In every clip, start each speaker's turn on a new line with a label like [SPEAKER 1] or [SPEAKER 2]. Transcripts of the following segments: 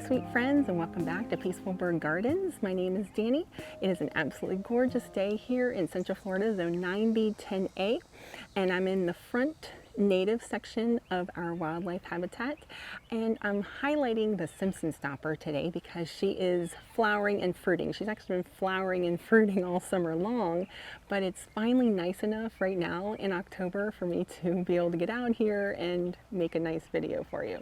[SPEAKER 1] sweet friends, and welcome back to Peaceful Bird Gardens. My name is Dani. It is an absolutely gorgeous day here in Central Florida, Zone 9B10A, and I'm in the front native section of our wildlife habitat, and I'm highlighting the Simpson Stopper today because she is flowering and fruiting. She's actually been flowering and fruiting all summer long, but it's finally nice enough right now in October for me to be able to get out here and make a nice video for you.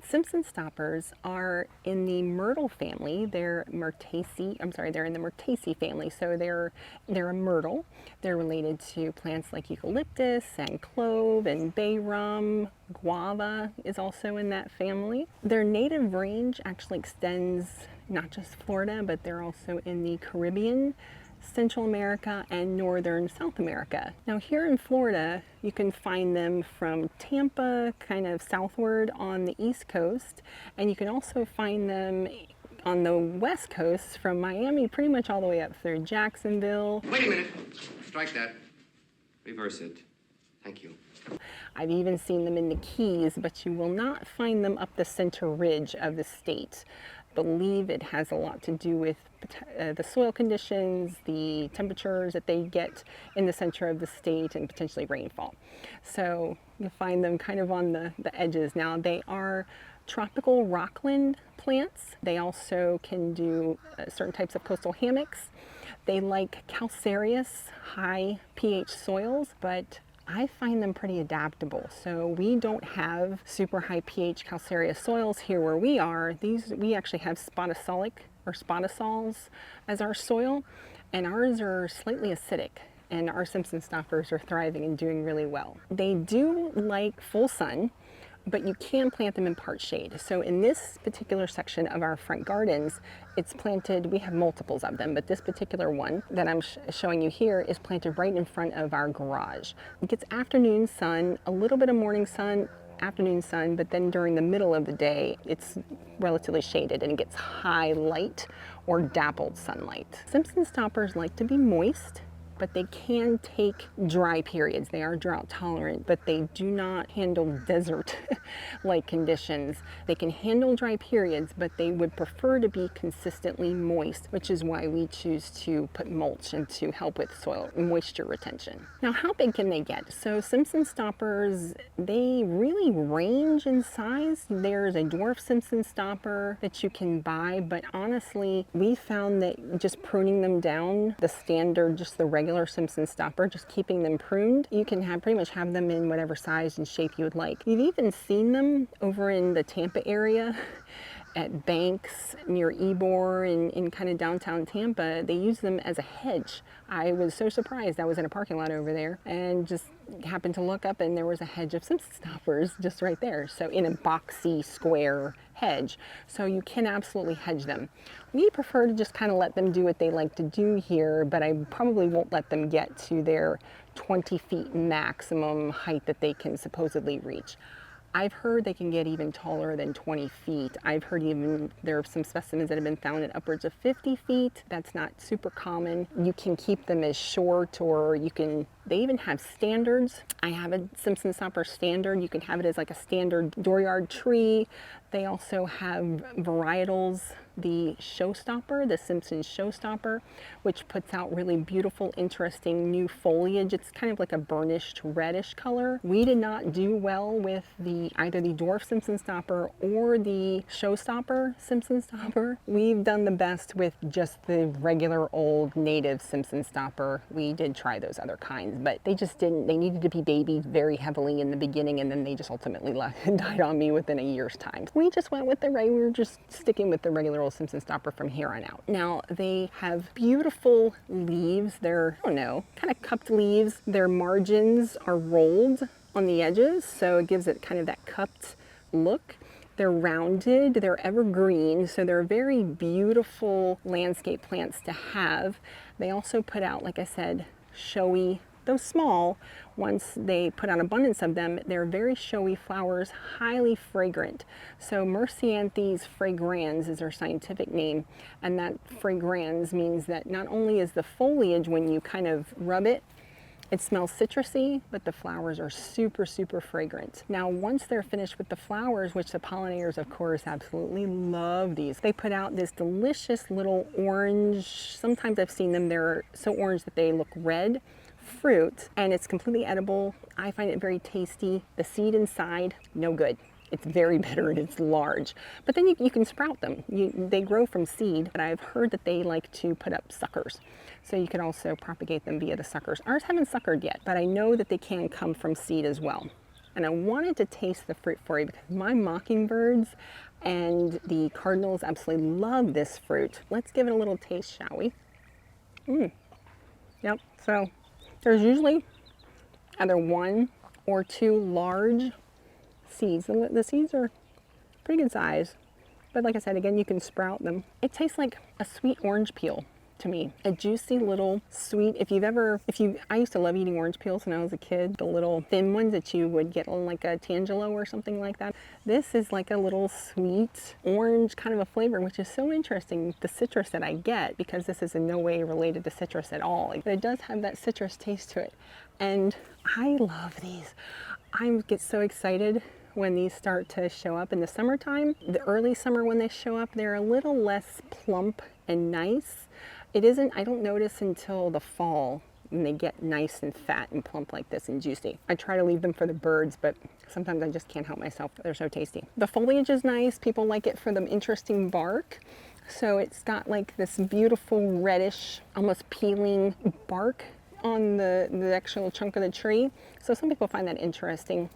[SPEAKER 1] Simpson Stoppers are in the myrtle family. They're Myrtaceae, they're in the Myrtaceae family, so they're a myrtle. They're related to plants like eucalyptus and clove and bay rum. Guava is also in that family. Their native range actually extends not just Florida, but they're also in the Caribbean, Central America, and Northern South America. Now here in Florida, you can find them from Tampa, kind of southward on the East Coast, and you can also find them on the West Coast from Miami pretty much all the way up through Jacksonville.
[SPEAKER 2] Wait a minute. Strike that. Reverse it. Thank you.
[SPEAKER 1] I've even seen them in the Keys, but you will not find them up the center ridge of the state. I believe it has a lot to do with the soil conditions, the temperatures that they get in the center of the state, and potentially rainfall. So you'll find them kind of on the edges. Now they are tropical rockland plants. They also can do certain types of coastal hammocks. They like calcareous, high pH soils, but I find them pretty adaptable. So we don't have super high pH calcareous soils here where we are. We actually have spotosolic or spotosols as our soil, and ours are slightly acidic, and our Simpson Stoppers are thriving and doing really well. They do like full sun, but you can plant them in part shade. So in this particular section of our front gardens, it's planted, we have multiples of them, but this particular one that I'm showing you here is planted right in front of our garage. It gets afternoon sun, a little bit of morning sun, afternoon sun, but then during the middle of the day, it's relatively shaded and it gets high light or dappled sunlight. Simpson Stoppers like to be moist, but they can take dry periods. They are drought tolerant, but they do not handle desert-like conditions. They can handle dry periods, but they would prefer to be consistently moist, which is why we choose to put mulch and to help with soil moisture retention. Now, how big can they get? So Simpson Stoppers, they really range in size. There's a dwarf Simpson Stopper that you can buy, but honestly, we found that just pruning them down, the standard, just the regular Simpson Stopper, just keeping them pruned, you can pretty much have them in whatever size and shape you would like. You've even seen them over in the Tampa area at banks near Ybor and in kind of downtown Tampa. They use them as a hedge. I was so surprised. I was in a parking lot over there and just happened to look up, and there was a hedge of Simpson Stoppers just right there. So in a boxy square hedge. So you can absolutely hedge them. We prefer to just kind of let them do what they like to do here, but I probably won't let them get to their 20 feet maximum height that they can supposedly reach. I've heard they can get even taller than 20 feet. I've heard even there are some specimens that have been found at upwards of 50 feet. That's not super common. You can keep them as short, or they even have standards. I have a Simpson Stopper standard. You can have it as like a standard dooryard tree. They also have varietals, the showstopper, the Simpson showstopper, which puts out really beautiful, interesting new foliage. It's kind of like a burnished reddish color. We did not do well with either the dwarf Simpson Stopper or the showstopper Simpson Stopper. We've done the best with just the regular old native Simpson Stopper. We did try those other kinds, but they just didn't. They needed to be babied very heavily in the beginning, and then they just ultimately died on me within a year's time. We just went with we were just sticking with the regular old Simpson Stopper from here on out. Now, they have beautiful leaves. They're, I don't know, kind of cupped leaves. Their margins are rolled on the edges, so it gives it kind of that cupped look. They're rounded, they're evergreen, so they're very beautiful landscape plants to have. They also put out, like I said, showy, though small. Once they put out abundance of them, they're very showy flowers, highly fragrant. So Mrycianthes fragrans is their scientific name, and that fragrans means that not only is the foliage, when you kind of rub it, It smells citrusy, but the flowers are super, super fragrant. Now, once they're finished with the flowers, which the pollinators, of course, absolutely love these, they put out this delicious little orange, sometimes I've seen them, they're so orange that they look red, fruit, and it's completely edible. I find it very tasty. The seed inside, no good. It's very bitter and it's large. But then you can sprout them. They grow from seed, but I've heard that they like to put up suckers. So you can also propagate them via the suckers. Ours haven't suckered yet, but I know that they can come from seed as well. And I wanted to taste the fruit for you because my mockingbirds and the cardinals absolutely love this fruit. Let's give it a little taste, shall we? Yep, so there's usually either 1 or 2 large seeds. The seeds are pretty good size, but like I said, again, you can sprout them. It tastes like a sweet orange peel to me. A juicy little sweet, I used to love eating orange peels when I was a kid, the little thin ones that you would get on like a Tangelo or something like that. This is like a little sweet orange kind of a flavor, which is so interesting, the citrus that I get, because this is in no way related to citrus at all. But it does have that citrus taste to it. And I love these. I get so excited when these start to show up in the summertime. The early summer when they show up, they're a little less plump and nice. I don't notice until the fall when they get nice and fat and plump like this and juicy. I try to leave them for the birds, but sometimes I just can't help myself. They're so tasty. The foliage is nice. People like it for the interesting bark. So it's got like this beautiful reddish, almost peeling bark on the actual chunk of the tree. So some people find that interesting.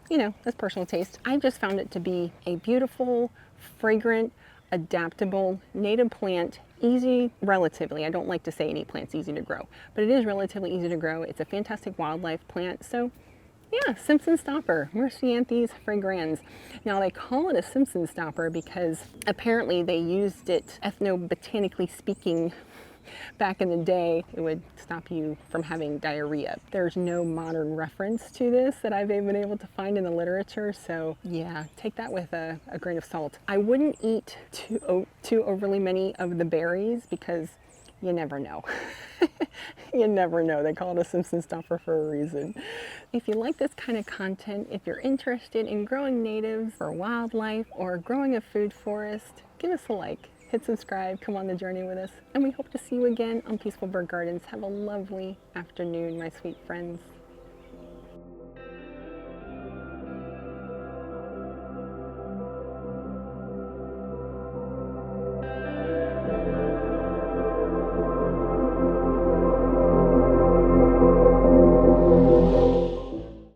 [SPEAKER 1] You know, that's personal taste. I just found it to be a beautiful, fragrant, adaptable, native plant, easy, relatively. I don't like to say any plant's easy to grow, but it is relatively easy to grow. It's a fantastic wildlife plant. So yeah, Simpson Stopper, Mrycianthes fragrans. Now they call it a Simpson Stopper because apparently they used it, ethnobotanically speaking, back in the day. It would stop you from having diarrhea. There's no modern reference to this that I've been able to find in the literature, so yeah, take that with a grain of salt. I wouldn't eat too overly many of the berries because you never know. You never know. They call it a Simpson Stopper for a reason. If you like this kind of content, if you're interested in growing natives or wildlife or growing a food forest, give us a like. Hit subscribe, come on the journey with us, and we hope to see you again on Peaceful Bird Gardens. Have a lovely afternoon, my sweet friends.